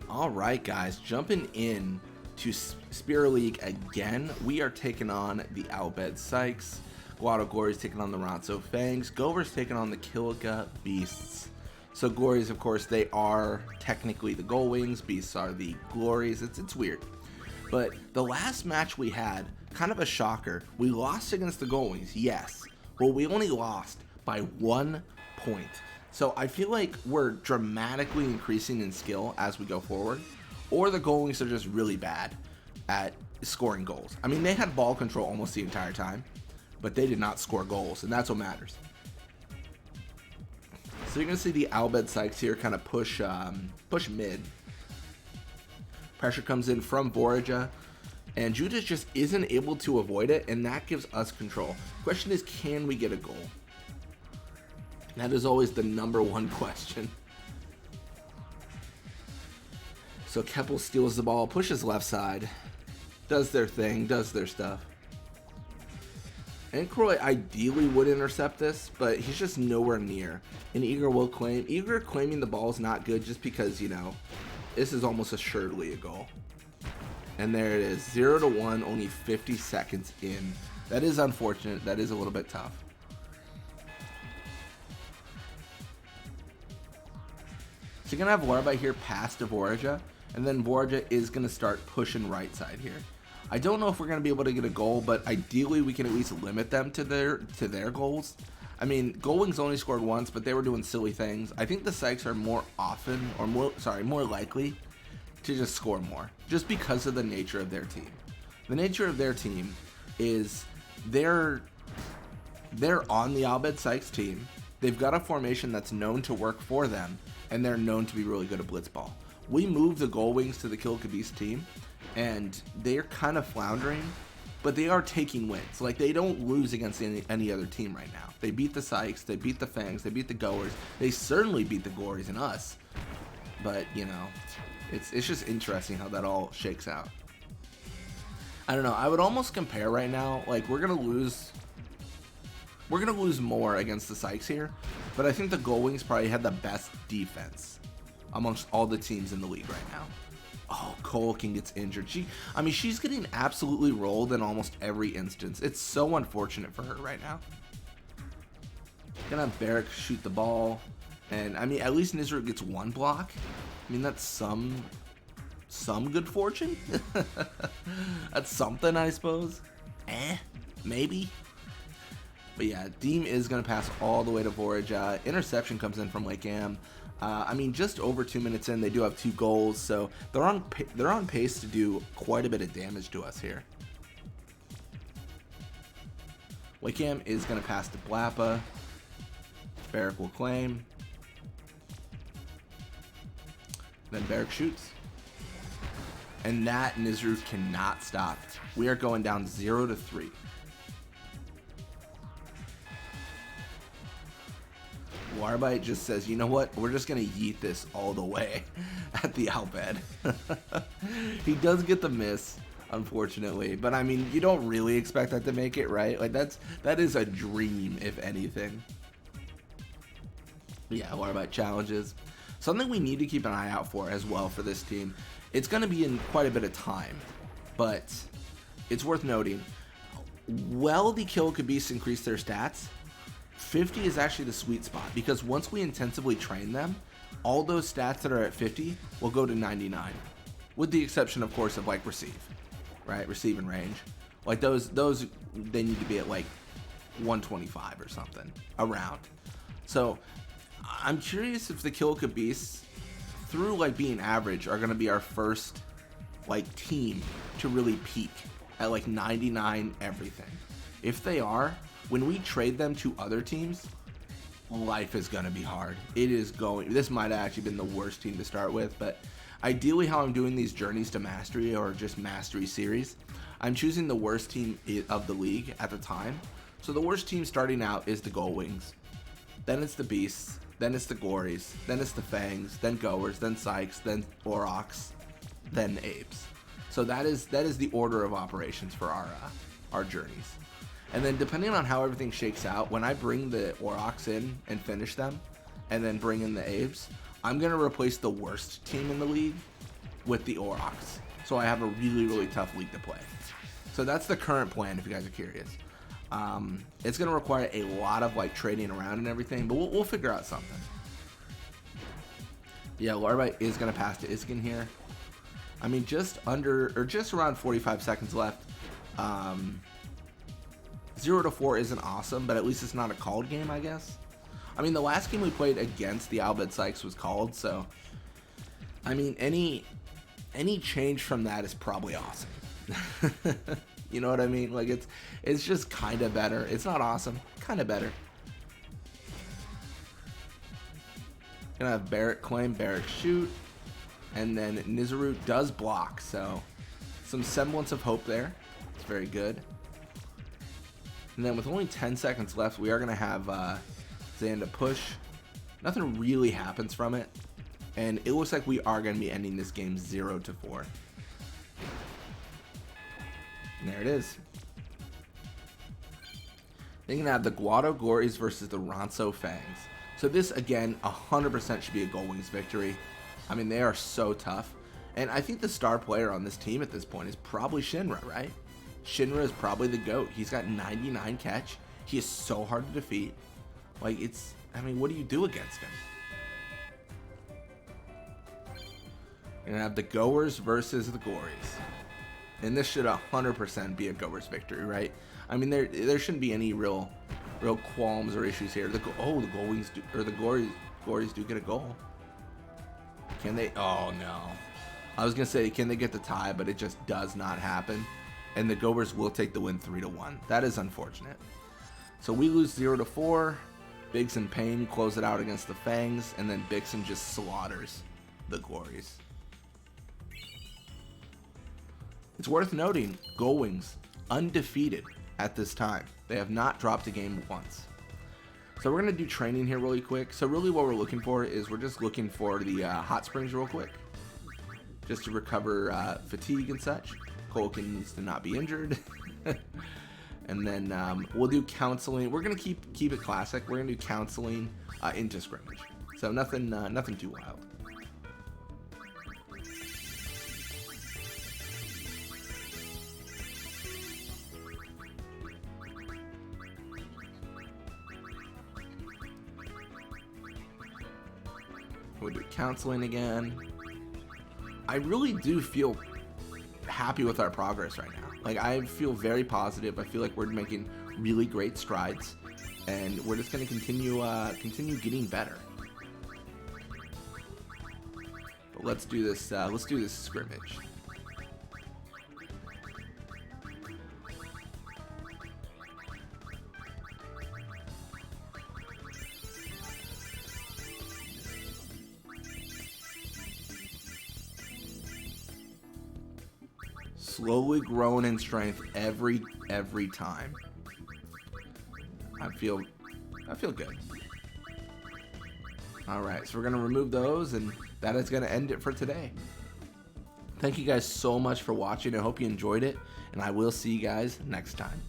All right, guys, jumping in to Spear League again. We are taking on the Bhed Psyches. Gory's taking on the Ronso Fangs. Gover's taking on the Kilika Beasts. So Gory's, of course, they are technically the Gullwings. Beasts are the Glories. It's weird. But the last match we had, kind of a shocker. We lost against the Gullwings, yes. Well, we only lost by 1 point. So I feel like we're dramatically increasing in skill as we go forward, or the Gullwings are just really bad at scoring goals. I mean, they had ball control almost the entire time, but they did not score goals, and that's what matters. So you're gonna see the Bhed Psyches here kind of push mid. Pressure comes in from Borja, and Judas just isn't able to avoid it, and that gives us control. Question is, can we get a goal? That is always the #1 question. So Keppel steals the ball, pushes left side, does their thing, does their stuff. And Croy ideally would intercept this, but he's just nowhere near. And Eager will claim. Eager claiming the ball is not good just because, you know, this is almost assuredly a goal. And there it is, 0-1, only 50 seconds in. That is unfortunate. That is a little bit tough. So you're going to have Warby here pass to Borja, and then Borja is going to start pushing right side here. I don't know if we're going to be able to get a goal, but ideally we can at least limit them to their goals. I mean, Gullwings only scored once, but they were doing silly things. I think the Psyches are more likely to just score more, just because of the nature of their team. The nature of their team is they're on the Bhed Psyches team. They've got a formation that's known to work for them, and they're known to be really good at Blitzball. We moved the Gullwings to the Kilika Beast team, and they're kind of floundering, but they are taking wins. Like, they don't lose against any other team right now. They beat the Psyches, they beat the Fangs, they beat the Goers, they certainly beat the Glories and us. But, you know, it's just interesting how that all shakes out. I don't know, I would almost compare right now, like, we're gonna lose more against the Psyches here, but I think the Gullwings probably had the best defense amongst all the teams in the league right now. Oh, Colkin gets injured. She's getting absolutely rolled in almost every instance. It's so unfortunate for her right now. Gonna have Barrack shoot the ball, and I mean, at least Nizru gets one block. I mean, that's some good fortune. That's something, I suppose. Maybe. But yeah, Deem is going to pass all the way to Borja. Interception comes in from Lake Am. I mean, just over 2 minutes in, they do have 2 goals, so they're on pace to do quite a bit of damage to us here. Lake Am is going to pass to Blappa. Barrack will claim. Then Barrack shoots. And that Nizru cannot stop. We are going down 0-3. Warbite just says, you know what, we're just going to yeet this all the way at the Bhed. He does get the miss, unfortunately, but I mean, you don't really expect that to make it, right? Like, that is a dream, if anything. Yeah, Warbite challenges. Something we need to keep an eye out for as well for this team. It's going to be in quite a bit of time, but it's worth noting, while the Kilika Beasts increase their stats, 50 is actually the sweet spot, because once we intensively train them, all those stats that are at 50 will go to 99, with the exception, of course, of like receive, right? Receive and range, like those they need to be at like 125 or something around. So I'm curious if the Kilika Beasts, through like being average, are going to be our first like team to really peak at like 99 everything. If they are, when we trade them to other teams, life is going to be hard. This might have actually been the worst team to start with, but ideally how I'm doing these journeys to mastery, or just mastery series, I'm choosing the worst team of the league at the time. So the worst team starting out is the Gullwings, then it's the Beasts, then it's the Glories, then it's the Fangs, then Goers, then Psyches, then Aurochs, then Apes. So that is the order of operations for our journeys. And then depending on how everything shakes out, when I bring the Aurochs in and finish them, and then bring in the Apes, I'm going to replace the worst team in the league with the Aurochs. So I have a really, really tough league to play. So that's the current plan, if you guys are curious. It's going to require a lot of like trading around and everything, but we'll figure out something. Yeah, Larvite is going to pass to Iskin here. I mean, just around 45 seconds left. 0-4 isn't awesome, but at least it's not a called game, I guess. I mean, the last game we played against the Bhed Psyches was called, so I mean, any change from that is probably awesome. You know what I mean? Like, it's just kind of better. It's not awesome, kind of better. Gonna have Barrett claim, Barrett shoot, and then Nizarut does block, so some semblance of hope there. It's very good. And then with only 10 seconds left, we are gonna have Xanda push. Nothing really happens from it, and it looks like we are gonna be ending this game 0-4. And there it is. They're gonna have the Guado Gories versus the Ronso Fangs. So this, again, 100% should be a Gullwings victory. I mean, they are so tough. And I think the star player on this team at this point is probably Shinra, right? Shinra is probably the GOAT. He's got 99 catch. He is so hard to defeat. Like, I mean, what do you do against him? You're gonna have the Goers versus the Gories. And this should 100% be a Goers victory, right? I mean, there shouldn't be any real qualms or issues here. The Gullwings do, or the Gories do get a goal. Can they? Oh no. I was gonna say, can they get the tie? But it just does not happen. And the Goers will take the win 3-1. That is unfortunate. So we lose 0-4. Biggs and Payne close it out against the Fangs, and then Bixen just slaughters the Gories. It's worth noting, Gullwings undefeated at this time. They have not dropped a game once. So we're going to do training here really quick. So really what we're looking for is we're just looking for the hot springs real quick. Just to recover fatigue and such. Colkin needs to not be injured. And then we'll do counseling. We're going to keep it classic. We're going to do counseling into scrimmage. So nothing too wild. We'll do counseling again. I really do feel happy with our progress right now. Like, I feel very positive. I feel like we're making really great strides, and we're just going to continue getting better. But let's do this. Let's do this scrimmage. Slowly growing in strength every time. I feel good. All right, so we're gonna remove those, and that is gonna end it for today. Thank you guys so much for watching. I hope you enjoyed it, and I will see you guys next time.